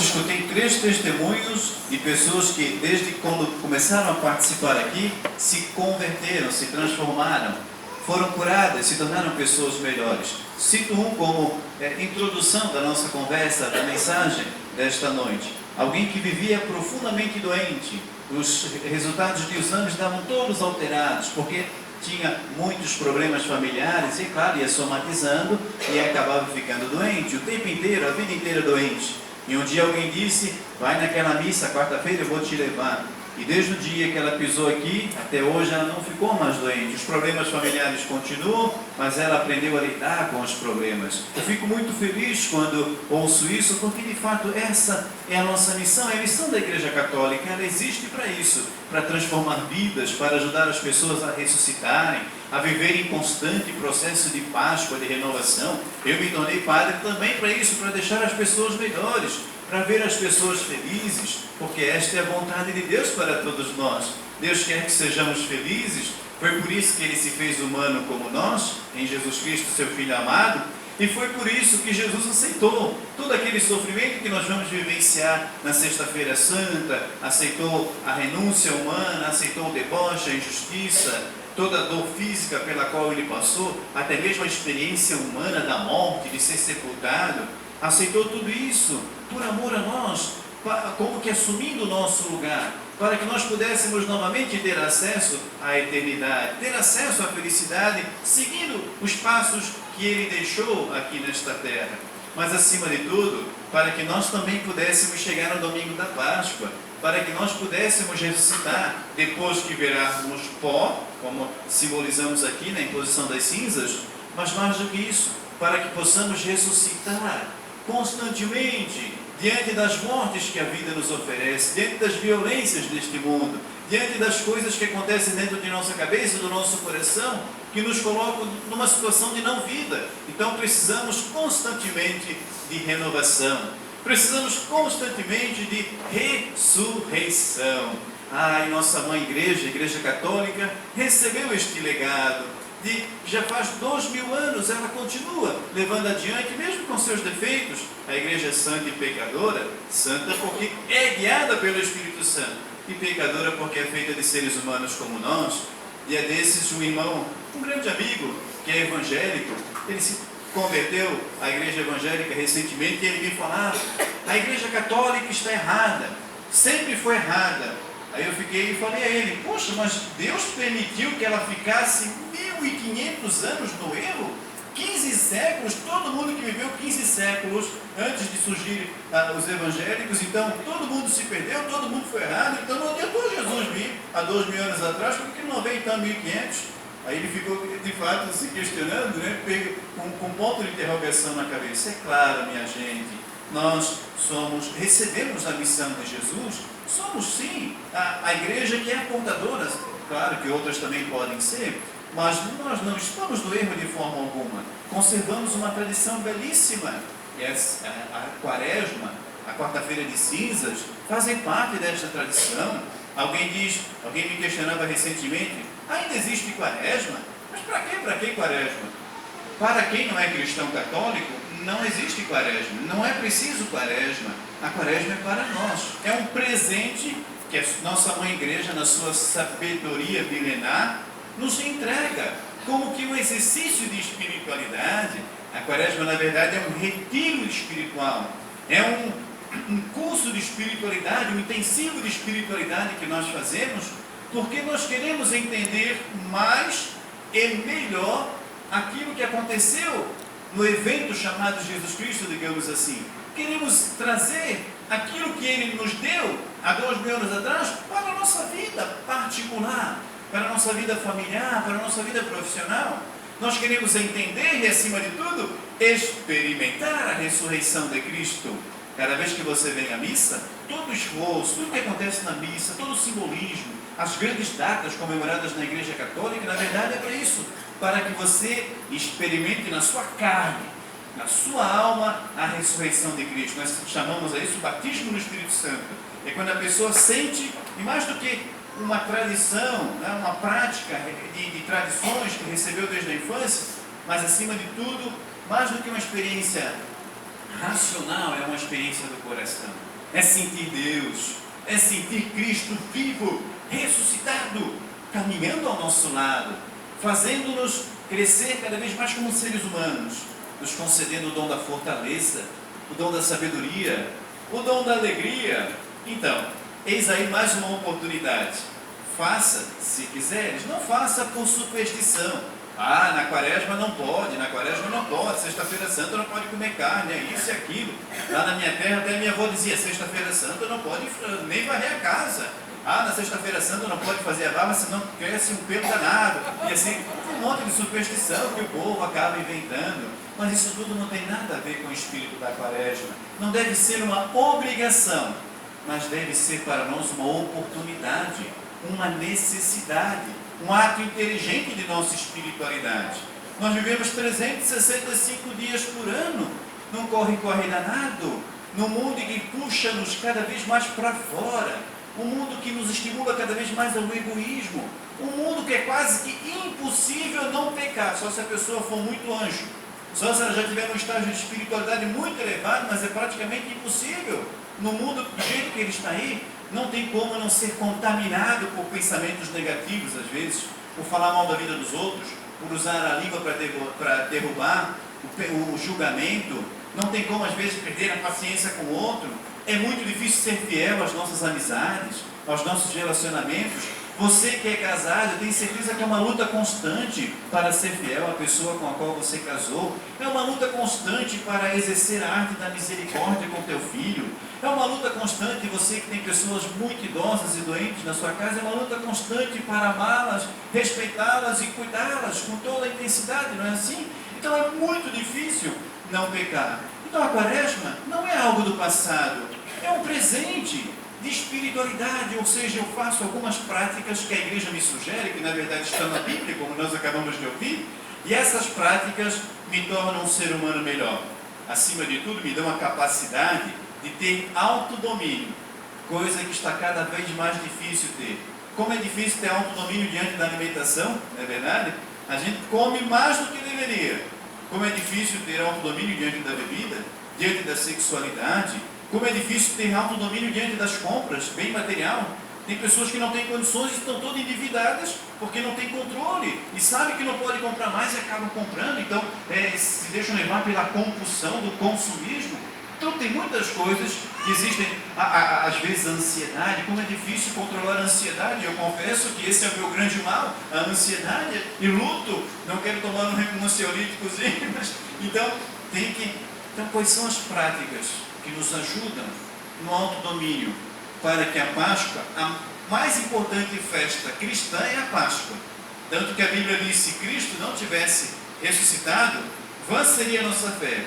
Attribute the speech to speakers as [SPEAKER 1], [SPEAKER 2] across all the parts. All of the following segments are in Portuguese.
[SPEAKER 1] escutei 3 testemunhos de pessoas que, desde quando começaram a participar aqui, se converteram, se transformaram, foram curadas, se tornaram pessoas melhores. Cito um como introdução da nossa conversa, da mensagem desta noite. Alguém que vivia profundamente doente, os resultados de exames estavam todos alterados, porque tinha muitos problemas familiares e, claro, ia somatizando e acabava ficando doente, o tempo inteiro, a vida inteira doente. E um dia alguém disse, vai naquela missa, quarta-feira eu vou te levar. E desde o dia que ela pisou aqui, até hoje ela não ficou mais doente. Os problemas familiares continuam, mas ela aprendeu a lidar com os problemas. Eu fico muito feliz quando ouço isso, porque de fato essa é a nossa missão, é a missão da Igreja Católica. Ela existe para isso, para transformar vidas, para ajudar as pessoas a ressuscitarem, a viver em constante processo de Páscoa, de renovação. Eu me tornei padre também para isso, para deixar as pessoas melhores, para ver as pessoas felizes, porque esta é a vontade de Deus para todos nós. Deus quer que sejamos felizes, foi por isso que Ele se fez humano como nós, em Jesus Cristo, seu Filho amado, e foi por isso que Jesus aceitou todo aquele sofrimento que nós vamos vivenciar na Sexta-feira Santa, aceitou a renúncia humana, aceitou o deboche, a injustiça, toda a dor física pela qual Ele passou, até mesmo a experiência humana da morte, de ser sepultado, aceitou tudo isso por amor a nós, como que assumindo o nosso lugar, para que nós pudéssemos novamente ter acesso à eternidade, ter acesso à felicidade, seguindo os passos que Ele deixou aqui nesta terra. Mas acima de tudo, para que nós também pudéssemos chegar no domingo da Páscoa, para que nós pudéssemos ressuscitar, depois que virarmos pó, como simbolizamos aqui na imposição das cinzas, mas mais do que isso, para que possamos ressuscitar constantemente, diante das mortes que a vida nos oferece, diante das violências deste mundo, diante das coisas que acontecem dentro de nossa cabeça, do nosso coração, que nos colocam numa situação de não vida. Então precisamos constantemente de renovação, precisamos constantemente de ressurreição. E nossa mãe igreja, a Igreja Católica, recebeu este legado. Já faz 2000 anos, ela continua levando adiante, mesmo com seus defeitos. A Igreja é santa e pecadora, santa porque é guiada pelo Espírito Santo, e pecadora porque é feita de seres humanos como nós. E é desses um irmão, um grande amigo, que é evangélico, ele se converteu à Igreja Evangélica recentemente, e ele me falava, a Igreja Católica está errada, sempre foi errada. Aí eu fiquei e falei a ele, poxa, mas Deus permitiu que ela ficasse 1500 anos no erro? 15 séculos, todo mundo que viveu 15 séculos antes de surgir os evangélicos, então todo mundo se perdeu, todo mundo foi errado, então não adiantou Jesus vir há 2000 anos atrás, porque não veio então 1500? Aí ele ficou de fato se questionando, né, com um ponto de interrogação na cabeça. É claro, minha gente, nós recebemos a missão de Jesus, somos sim a igreja que é a portadora, claro que outras também podem ser, mas nós não estamos no erro de forma alguma. Conservamos uma tradição belíssima, e a quaresma, a quarta-feira de cinzas, fazem parte desta tradição. Alguém me questionava recentemente, ainda existe quaresma? Mas para que quaresma? Para quem não é cristão católico, não existe quaresma, não é preciso quaresma. A quaresma é para nós, é um presente que a nossa mãe igreja, na sua sabedoria milenar, nos entrega como que um exercício de espiritualidade. A quaresma, na verdade, é um retiro espiritual, é um curso de espiritualidade, um intensivo de espiritualidade que nós fazemos, porque nós queremos entender mais e melhor aquilo que aconteceu no evento chamado Jesus Cristo, digamos assim. Queremos trazer aquilo que Ele nos deu há 2000 anos atrás para a nossa vida particular, para a nossa vida familiar, para a nossa vida profissional. Nós queremos entender e, acima de tudo, experimentar a ressurreição de Cristo. Cada vez que você vem à missa, todo o esforço, tudo que acontece na missa, todo o simbolismo, as grandes datas comemoradas na Igreja Católica, na verdade é para isso, para que você experimente na sua carne, na sua alma, a ressurreição de Cristo. Nós chamamos a isso batismo no Espírito Santo. É quando a pessoa sente, e mais do que uma tradição, né, uma prática de tradições que recebeu desde a infância, mas acima de tudo, mais do que uma experiência racional, é uma experiência do coração. É sentir Deus, é sentir Cristo vivo, ressuscitado, caminhando ao nosso lado, fazendo-nos crescer cada vez mais como seres humanos, nos concedendo o dom da fortaleza, o dom da sabedoria, o dom da alegria. Então, eis aí mais uma oportunidade. Faça, se quiseres, não faça por superstição. Na quaresma não pode, sexta-feira santa não pode comer carne, é isso e aquilo. Lá na minha terra até minha avó dizia, sexta-feira santa não pode nem varrer a casa. Na sexta-feira santa não pode fazer a barba, senão cresce um pelo danado. E assim, um monte de superstição que o povo acaba inventando. Mas isso tudo não tem nada a ver com o espírito da quaresma. Não deve ser uma obrigação, mas deve ser para nós uma oportunidade, uma necessidade, um ato inteligente de nossa espiritualidade. Nós vivemos 365 dias por ano, num corre-corre danado, num mundo que puxa-nos cada vez mais para fora, um mundo que nos estimula cada vez mais ao egoísmo, um mundo que é quase que impossível não pecar, só se a pessoa for muito anjo, só se ela já tiver um estágio de espiritualidade muito elevado, mas é praticamente impossível. No mundo do jeito que ele está aí, não tem como não ser contaminado por pensamentos negativos, às vezes, por falar mal da vida dos outros, por usar a língua para derrubar o julgamento. Não tem como, às vezes, perder a paciência com o outro. É muito difícil ser fiel às nossas amizades, aos nossos relacionamentos. Você que é casado, eu tenho certeza que é uma luta constante para ser fiel à pessoa com a qual você casou. É uma luta constante para exercer a arte da misericórdia com teu filho. É uma luta constante, você que tem pessoas muito idosas e doentes na sua casa, é uma luta constante para amá-las, respeitá-las e cuidá-las com toda a intensidade, não é assim? Então é muito difícil não pecar. Então a quaresma não é algo do passado, é um presente de espiritualidade, ou seja, eu faço algumas práticas que a igreja me sugere, que na verdade estão na Bíblia, como nós acabamos de ouvir, e essas práticas me tornam um ser humano melhor. Acima de tudo, me dão a capacidade de ter autodomínio, coisa que está cada vez mais difícil ter. Como é difícil ter autodomínio diante da alimentação, não é verdade? A gente come mais do que deveria. Como é difícil ter autodomínio diante da bebida, diante da sexualidade. Como é difícil ter autodomínio diante das compras, bem material. Tem pessoas que não têm condições e estão todas endividadas porque não têm controle e sabem que não pode comprar mais e acabam comprando. Então, se deixam levar pela compulsão do consumismo. Então, tem muitas coisas que existem. Às vezes, a ansiedade. Como é difícil controlar a ansiedade. Eu confesso que esse é o meu grande mal, a ansiedade. E luto. Não quero tomar um ansiolíticozinho, mas... Então, quais são as práticas que nos ajudam no autodomínio, para que a Páscoa, a mais importante festa cristã é a Páscoa. Tanto que a Bíblia diz, se Cristo não tivesse ressuscitado, vã seria a nossa fé.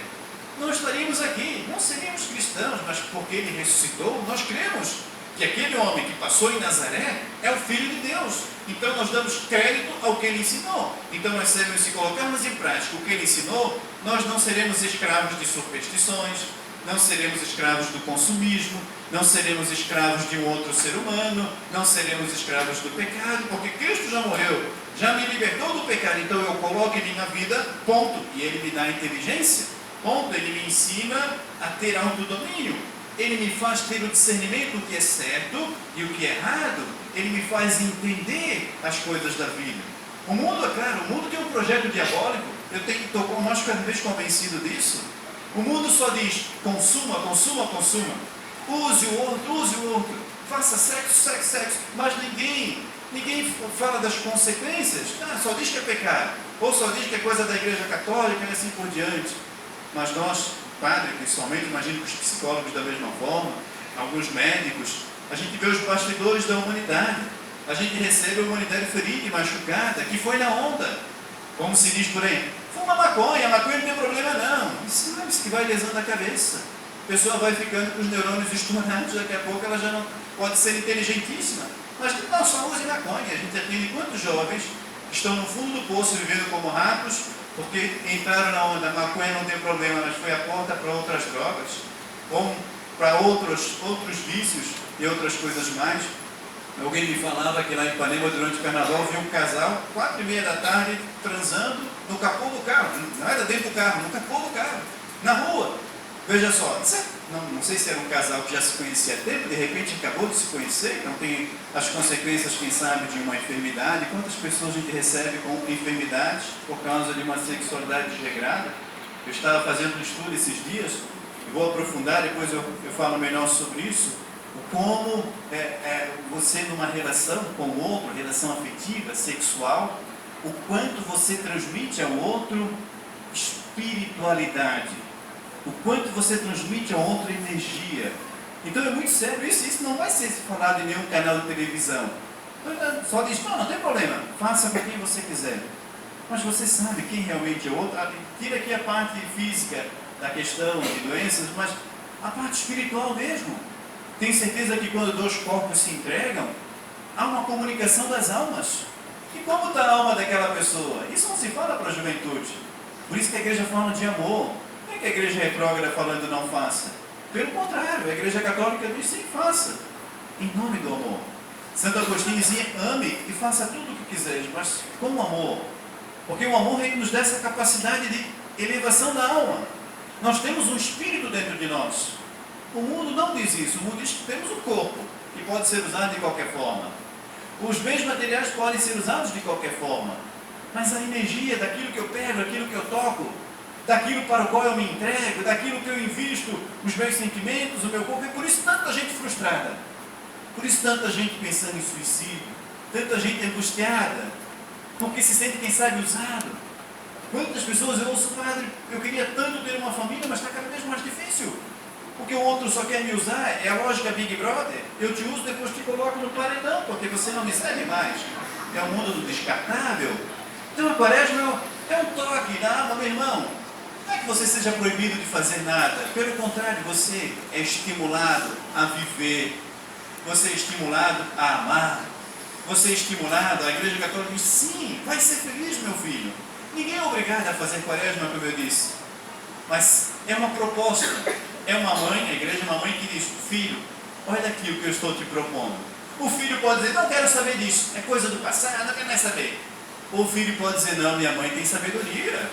[SPEAKER 1] Não estaríamos aqui, não seríamos cristãos, mas porque Ele ressuscitou, nós cremos que aquele homem que passou em Nazaré é o Filho de Deus. Então nós damos crédito ao que Ele ensinou. Então nós sabemos, se colocarmos em prática o que Ele ensinou, nós não seremos escravos de superstições, não seremos escravos do consumismo, não seremos escravos de um outro ser humano, não seremos escravos do pecado, porque Cristo já morreu, já me libertou do pecado, então eu coloco em minha vida, ponto, e Ele me dá inteligência, ponto, Ele me ensina a ter autodomínio, Ele me faz ter o discernimento do que é certo e o que é errado, Ele me faz entender as coisas da vida. O mundo, é claro, o mundo tem um projeto diabólico, estou mais cada vez convencido disso. O mundo só diz, consuma, consuma, consuma. Use o outro. Faça sexo, sexo, sexo. Mas ninguém fala das consequências. Só diz que é pecado. Ou só diz que é coisa da igreja católica e assim por diante. Mas nós, padre, principalmente, imagino que os psicólogos da mesma forma, alguns médicos, a gente vê os bastidores da humanidade. A gente recebe a humanidade ferida e machucada, que foi na onda. Como se diz por aí, fuma maconha, maconha não tem problema não. Isso que vai lesando a cabeça. A pessoa vai ficando com os neurônios estourados, daqui a pouco ela já não pode ser inteligentíssima. Mas não só use maconha. A gente atende quantos jovens que estão no fundo do poço vivendo como ratos, porque entraram na onda, maconha não tem problema, mas foi a porta para outras drogas, ou para outros vícios e outras coisas mais. Alguém me falava que lá em Ipanema, durante o carnaval, viu um casal, 4h30 da tarde, transando no capô do carro. Não era dentro do carro, no capô do carro, na rua. Veja só, não sei se era um casal que já se conhecia há tempo, de repente acabou de se conhecer, então tem as consequências, quem sabe, de uma enfermidade. Quantas pessoas a gente recebe com enfermidades por causa de uma sexualidade desregrada? Eu estava fazendo um estudo esses dias, e vou aprofundar, depois eu falo melhor sobre isso, como você numa relação com o outro, relação afetiva, sexual, o quanto você transmite ao outro espiritualidade, o quanto você transmite ao outro energia. Então é muito sério isso não vai ser falado em nenhum canal de televisão. Só diz, não tem problema, faça com quem você quiser. Mas você sabe quem realmente é o outro. Tira aqui a parte física da questão de doenças, mas a parte espiritual mesmo. Tenho certeza que quando dois corpos se entregam, há uma comunicação das almas. E como está a alma daquela pessoa? Isso não se fala para a juventude. Por isso que a igreja fala de amor. Não é que a igreja retrógrada falando não faça. Pelo contrário, a igreja católica diz sim, faça. Em nome do amor. Santo Agostinho dizia, ame e faça tudo o que quiseres, mas com amor. Porque o amor é que nos dá essa capacidade de elevação da alma. Nós temos um espírito dentro de nós. O mundo não diz isso. O mundo diz que temos um corpo, que pode ser usado de qualquer forma. Os bens materiais podem ser usados de qualquer forma. Mas a energia daquilo que eu pego, daquilo que eu toco, daquilo para o qual eu me entrego, daquilo que eu invisto, os meus sentimentos, o meu corpo, é por isso tanta gente frustrada. Por isso tanta gente pensando em suicídio, tanta gente angustiada, porque se sente, quem sabe, usado. Quantas pessoas eu ouço, padre, eu queria tanto ter uma família, mas está cada vez mais difícil. Porque o outro só quer me usar, é a lógica Big Brother. Eu te uso, depois te coloco no paredão, porque você não me serve mais. É o mundo do descartável. Então a quaresma é um toque na alma, meu irmão. Não é que você seja proibido de fazer nada. Pelo contrário, você é estimulado a viver. Você é estimulado a amar. Você é estimulado, a Igreja Católica diz, sim, vai ser feliz, meu filho. Ninguém é obrigado a fazer quaresma, como eu disse. Mas é uma proposta. É uma mãe, a igreja é uma mãe que diz, filho, olha aqui o que eu estou te propondo. O filho pode dizer, não quero saber disso, é coisa do passado, não quero mais saber. Ou o filho pode dizer, não, minha mãe tem sabedoria.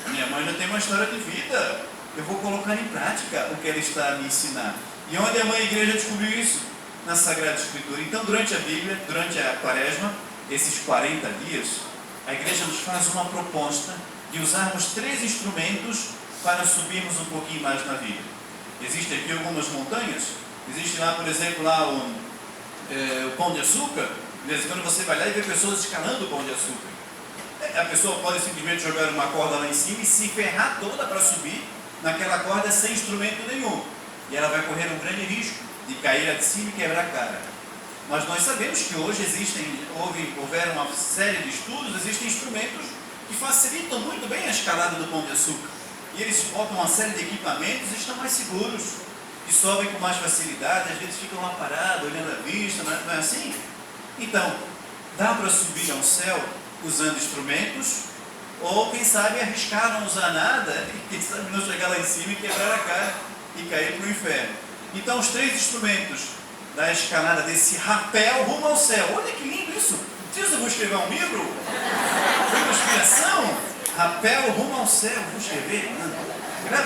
[SPEAKER 1] Minha mãe já tem uma história de vida. Eu vou colocar em prática o que ela está a me ensinar. E onde a mãe igreja descobriu isso? Na Sagrada Escritura. Então, durante a Bíblia, durante a quaresma, esses 40 dias, a igreja nos faz uma proposta de usarmos 3 instrumentos para subirmos um pouquinho mais na vida. Existem aqui algumas montanhas. Existe lá, por exemplo, lá o Pão de Açúcar. De vez em quando você vai lá e vê pessoas escalando o Pão de Açúcar. A pessoa pode simplesmente jogar uma corda lá em cima e se ferrar toda para subir naquela corda sem instrumento nenhum. E ela vai correr um grande risco de cair lá de cima e quebrar a cara. Mas nós sabemos que hoje houveram uma série de estudos, existem instrumentos que facilitam muito bem a escalada do Pão de Açúcar. E eles botam uma série de equipamentos e estão mais seguros. E sobem com mais facilidade, às vezes ficam lá parados, olhando a vista, não é assim? Então, dá para subir ao céu usando instrumentos, ou quem sabe arriscar não usar nada, e quem sabe não chegar lá em cima e quebrar a cara e cair para o inferno. Então, os 3 instrumentos da escalada desse rapel rumo ao céu. Olha que lindo isso! Eu vou escrever um livro? Foi uma inspiração? Rapel rumo ao céu, vou escrever.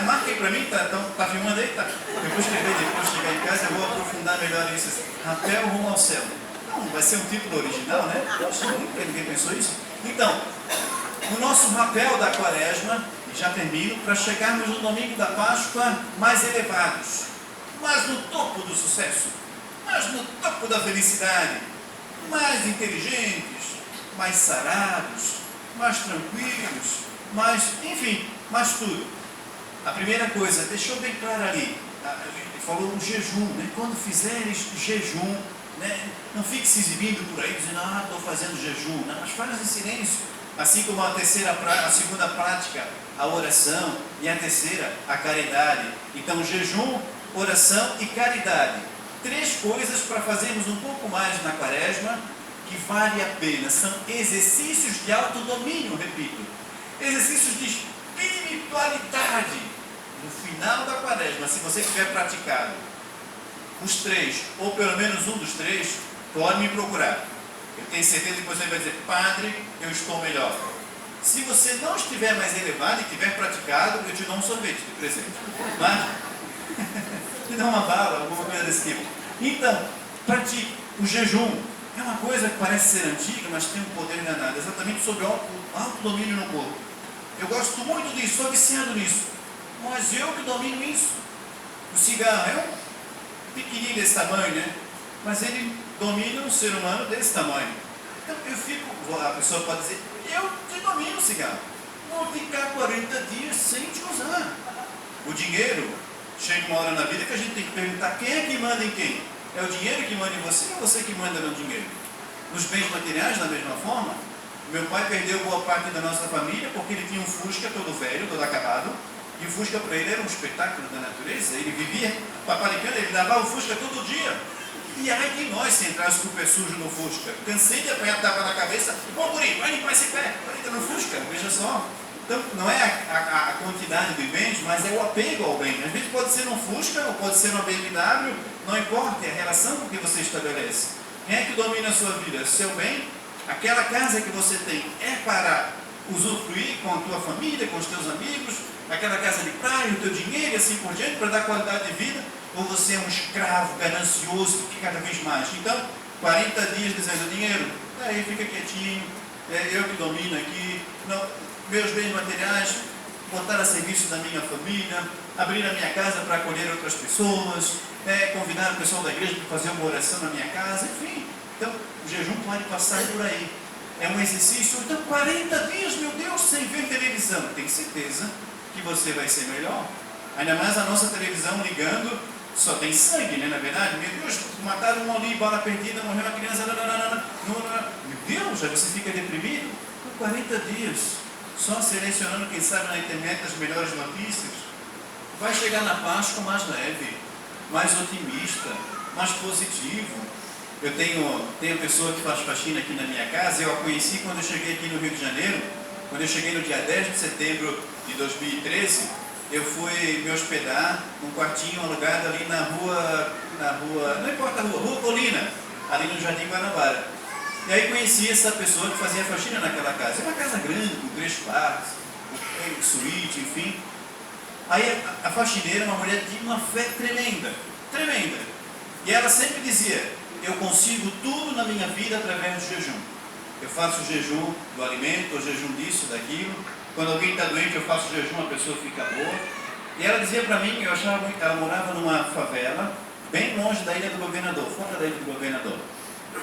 [SPEAKER 1] Marca aí para mim, tá filmando aí? Tá. Eu vou escrever depois, chegar em casa, eu vou aprofundar melhor isso. Rapel rumo ao céu. Não, vai ser um título original, né? Poxa, nunca ninguém pensou isso. Então, o nosso rapel da quaresma, e já termino, para chegarmos no domingo da Páscoa mais elevados, mais no topo do sucesso, mais no topo da felicidade, mais inteligentes, mais sarados, mais tranquilos, enfim, mais tudo. A primeira coisa, deixou bem claro ali, ele falou no jejum, né? Quando fizeres jejum, né? Não fique se exibindo por aí, dizendo, estou fazendo jejum, não, mas faz em silêncio. Assim como a segunda prática, a oração, e a terceira, a caridade. Então, jejum, oração e caridade. 3 coisas para fazermos um pouco mais na quaresma, que vale a pena. São exercícios de autodomínio, repito. Exercícios de espiritualidade. No final da quaresma, se você tiver praticado os 3, ou pelo menos um dos 3, pode me procurar. Eu tenho certeza que você vai dizer, padre, eu estou melhor. Se você não estiver mais elevado e tiver praticado, eu te dou um sorvete de presente. Tá? te dá uma bala, alguma coisa desse tipo. Então, pratique o jejum. É uma coisa que parece ser antiga, mas tem um poder danado, exatamente sobre o autodomínio no corpo. Eu gosto muito disso, sou viciado nisso, mas eu que domino isso. O cigarro é um pequenininho desse tamanho, né? Mas ele domina um ser humano desse tamanho. Então eu fico, a pessoa pode dizer, eu te domino o cigarro. Vou ficar 40 dias sem te usar. O dinheiro, chega uma hora na vida que a gente tem que perguntar quem é que manda em quem? É o dinheiro que manda em você ou você que manda no dinheiro? Nos bens materiais, da mesma forma, meu pai perdeu boa parte da nossa família porque ele tinha um Fusca todo velho, todo acabado, e o Fusca para ele era um espetáculo da natureza. Ele vivia paparicando, ele lavava o Fusca todo dia. E ai de nós se entrasse com o pé sujo no Fusca. Cansei de apanhar tapa na cabeça. Ô guri, vai limpar esse pé, vai entrar no Fusca, veja só. Então, não é a quantidade de bens, mas é o apego ao bem. Às vezes pode ser um Fusca, ou pode ser uma BMW, não importa, é a relação com que você estabelece. Quem é que domina a sua vida? Seu bem? Aquela casa que você tem é para usufruir com a tua família, com os teus amigos, aquela casa de praia, o teu dinheiro e assim por diante, para dar qualidade de vida? Ou você é um escravo ganancioso que quer cada vez mais? Então, 40 dias dizendo dinheiro, aí fica quietinho, eu que domino aqui, não, meus bens materiais, botar a serviço da minha família, abrir a minha casa para acolher outras pessoas, convidar o pessoal da igreja para fazer uma oração na minha casa, enfim. Então, o jejum pode passar por aí. É um exercício, então 40 dias, meu Deus, sem ver televisão. Tem certeza que você vai ser melhor? Ainda mais a nossa televisão ligando, só tem sangue, né, na verdade? Meu Deus, mataram um ali, bala perdida, morreu uma criança, meu Deus, aí você fica deprimido? Por 40 dias, só selecionando, quem sabe, na internet as melhores notícias. Vai chegar na Páscoa mais leve, mais otimista, mais positivo. Eu tenho pessoa que faz faxina aqui na minha casa. Eu a conheci quando eu cheguei aqui no Rio de Janeiro. Quando eu cheguei no dia 10 de setembro de 2013, eu fui me hospedar num quartinho alugado ali na rua, não importa a rua Colina, ali no Jardim Guanabara. E aí conheci essa pessoa que fazia faxina naquela casa. É uma casa grande, com 3 quartos, suíte, enfim. Aí a faxineira é uma mulher de uma fé tremenda, tremenda. E ela sempre dizia, eu consigo tudo na minha vida através do jejum. Eu faço o jejum do alimento, o jejum disso, daquilo. Quando alguém está doente, eu faço jejum, a pessoa fica boa. E ela dizia para mim, eu achava muito, ela morava numa favela, bem longe da Ilha do Governador, fora da Ilha do Governador.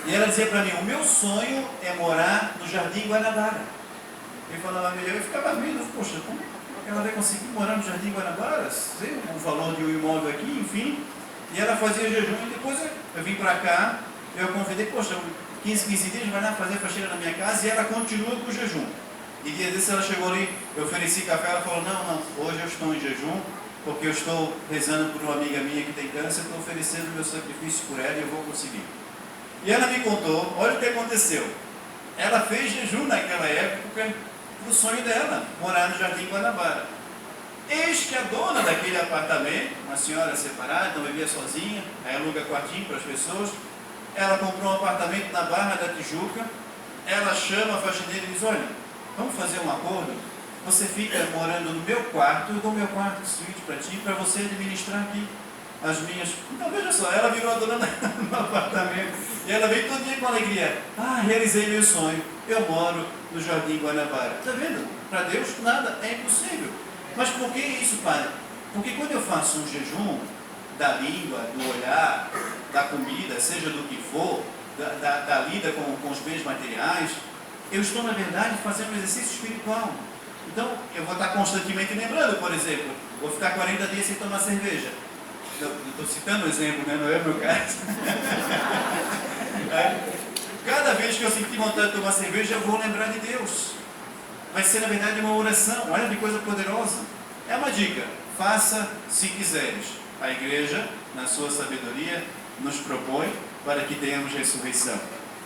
[SPEAKER 1] E ela dizia para mim, o meu sonho é morar no Jardim Guanabara. Eu ficava vendo, poxa, como ela vai conseguir morar no Jardim Guanabara? Sei o valor de um imóvel aqui, enfim. E ela fazia jejum e depois eu vim para cá, eu convidei, poxa, 15 dias vai lá fazer faxina na minha casa e ela continua com o jejum. E dia desse ela chegou ali, eu ofereci café, ela falou, não, hoje eu estou em jejum, porque eu estou rezando por uma amiga minha que tem câncer, estou oferecendo meu sacrifício por ela e eu vou conseguir. E ela me contou, olha o que aconteceu. Ela fez jejum naquela época do sonho dela, morar no Jardim Guanabara. Eis que a dona daquele apartamento, uma senhora separada, não vivia sozinha, aí aluga quartinho para as pessoas, ela comprou um apartamento na Barra da Tijuca, ela chama a faxineira e diz, olha, vamos fazer um acordo, você fica morando no meu quarto, eu dou meu quarto de suíte para ti, para você administrar aqui as minhas... Então veja só, ela virou a dona do apartamento, e ela veio todo dia com alegria, realizei meu sonho, eu moro no Jardim Guanabara. Está vendo? Para Deus nada é impossível. Mas por que isso, padre? Porque quando eu faço um jejum da língua, do olhar, da comida, seja do que for, da lida com os bens materiais, eu estou, na verdade, fazendo um exercício espiritual. Então, eu vou estar constantemente lembrando, por exemplo, vou ficar 40 dias sem tomar cerveja. Eu estou citando um exemplo, né? Não é o meu caso. Cada vez que eu sentir vontade de tomar cerveja, eu vou lembrar de Deus. Vai ser, na verdade, uma oração. Olha que coisa poderosa. É uma dica. Faça se quiseres. A igreja, na sua sabedoria, nos propõe para que tenhamos ressurreição.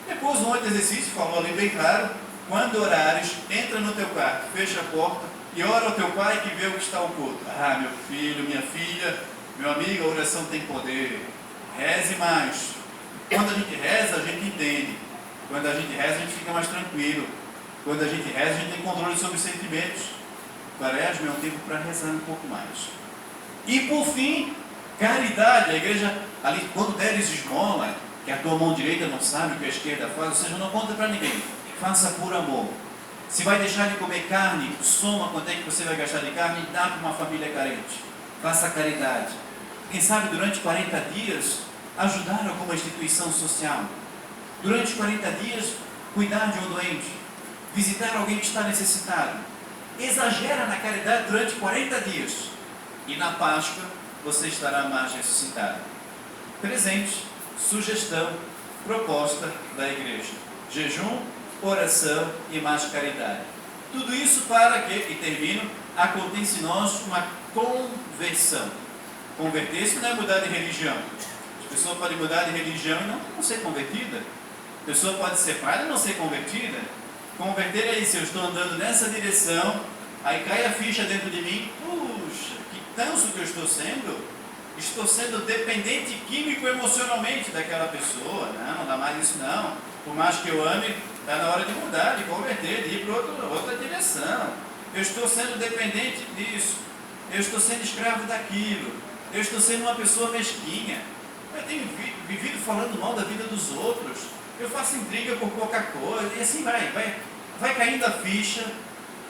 [SPEAKER 1] Depois, um outro exercício, falou ali bem claro, quando orares, entra no teu quarto, fecha a porta e ora ao teu pai que vê o que está oculto. Meu filho, minha filha, meu amigo, a oração tem poder. Reze mais. Quando a gente reza, a gente entende. Quando a gente reza, a gente fica mais tranquilo. Quando a gente reza, a gente tem controle sobre os sentimentos. Quaresma é um tempo para rezar um pouco mais. E por fim, Caridade, a igreja, ali, quando deres esmola, que a tua mão direita não sabe o que a esquerda faz, ou seja, não conta para ninguém. Faça por amor. Se vai deixar de comer carne, soma quanto é que você vai gastar de carne e dá para uma família carente. Faça caridade. Quem sabe durante 40 dias ajudar alguma instituição social. Durante 40 dias cuidar de um doente. Visitar alguém que está necessitado. Exagera na caridade durante 40 dias. E na Páscoa você estará mais ressuscitado. Presente, sugestão, proposta da igreja. Jejum, oração e mais caridade. Tudo isso para que, e termino, aconteça em nós uma conversão. Converter-se não é mudar de religião. A pessoa pode mudar de religião e não ser convertida. A pessoa pode ser padre e não ser convertida. Converter é isso, eu estou andando nessa direção, aí cai a ficha dentro de mim, puxa, que tanso que eu estou sendo dependente químico emocionalmente daquela pessoa. Não dá mais isso não. Por mais que eu ame, está na hora de mudar, de converter, de ir para outra direção. Eu estou sendo dependente disso. Eu estou sendo escravo daquilo. Eu estou sendo uma pessoa mesquinha. Eu tenho vivido falando mal da vida dos outros. Eu faço intriga por pouca coisa. E assim vai caindo a ficha.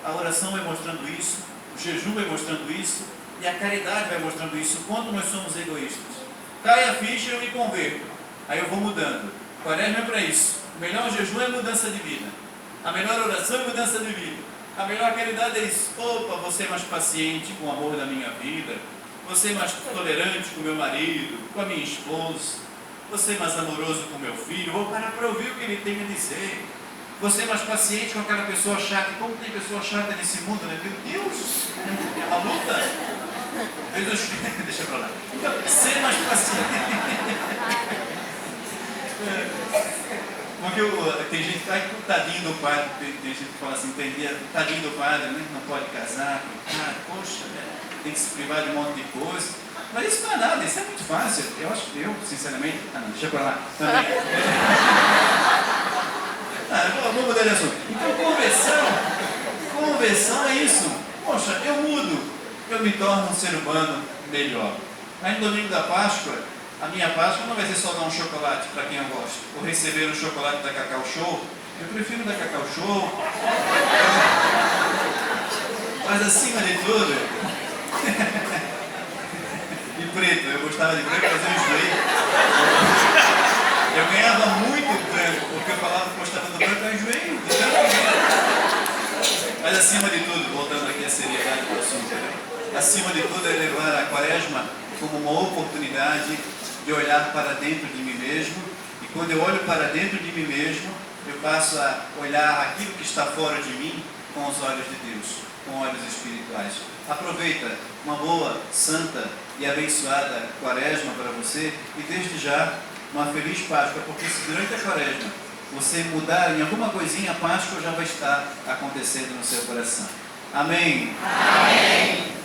[SPEAKER 1] A oração vai mostrando isso. O jejum vai mostrando isso. E a caridade vai mostrando isso. Quando nós somos egoístas. Cai a ficha e eu me converto. Aí eu vou mudando. Quaresma é para isso. O melhor jejum é mudança de vida. A melhor oração é mudança de vida. A melhor caridade é isso. Opa, você é mais paciente com o amor da minha vida. Você é mais tolerante com o meu marido, com a minha esposa. Você é mais amoroso com o meu filho. Vou parar para ouvir o que ele tem a dizer. Você é mais paciente com aquela pessoa chata. Como tem pessoa chata nesse mundo, né? Meu Deus! É uma luta. Deixa pra lá. Ser mais paciente. Porque tem gente que vai com o tadinho do padre, tem gente que fala assim, tadinho do padre, né? Não pode casar, poxa, né? Tem que se privar de um monte de coisa. Mas isso não é nada, isso é muito fácil. Eu acho que sinceramente, deixa pra lá também. Vou mudar de assunto. Então conversão é isso. Poxa, eu mudo, eu me torno um ser humano melhor. Aí no domingo da Páscoa, a minha Páscoa não vai ser só dar um chocolate para quem eu gosto, ou receber um chocolate da Cacau Show. Eu prefiro da Cacau Show. Mas acima de tudo, de preto, eu gostava de branco, mas eu enjoei. Eu ganhava muito branco, porque eu falava que gostava do branco, eu enjoei. Mas acima de tudo, voltando aqui à seriedade do assunto, acima de tudo é levar a Quaresma como uma oportunidade de olhar para dentro de mim mesmo, e quando eu olho para dentro de mim mesmo, eu passo a olhar aquilo que está fora de mim com os olhos de Deus, com olhos espirituais. Aproveita uma boa, santa e abençoada Quaresma para você, e desde já uma feliz Páscoa, porque se durante a Quaresma você mudar em alguma coisinha, a Páscoa já vai estar acontecendo no seu coração. Amém?
[SPEAKER 2] Amém.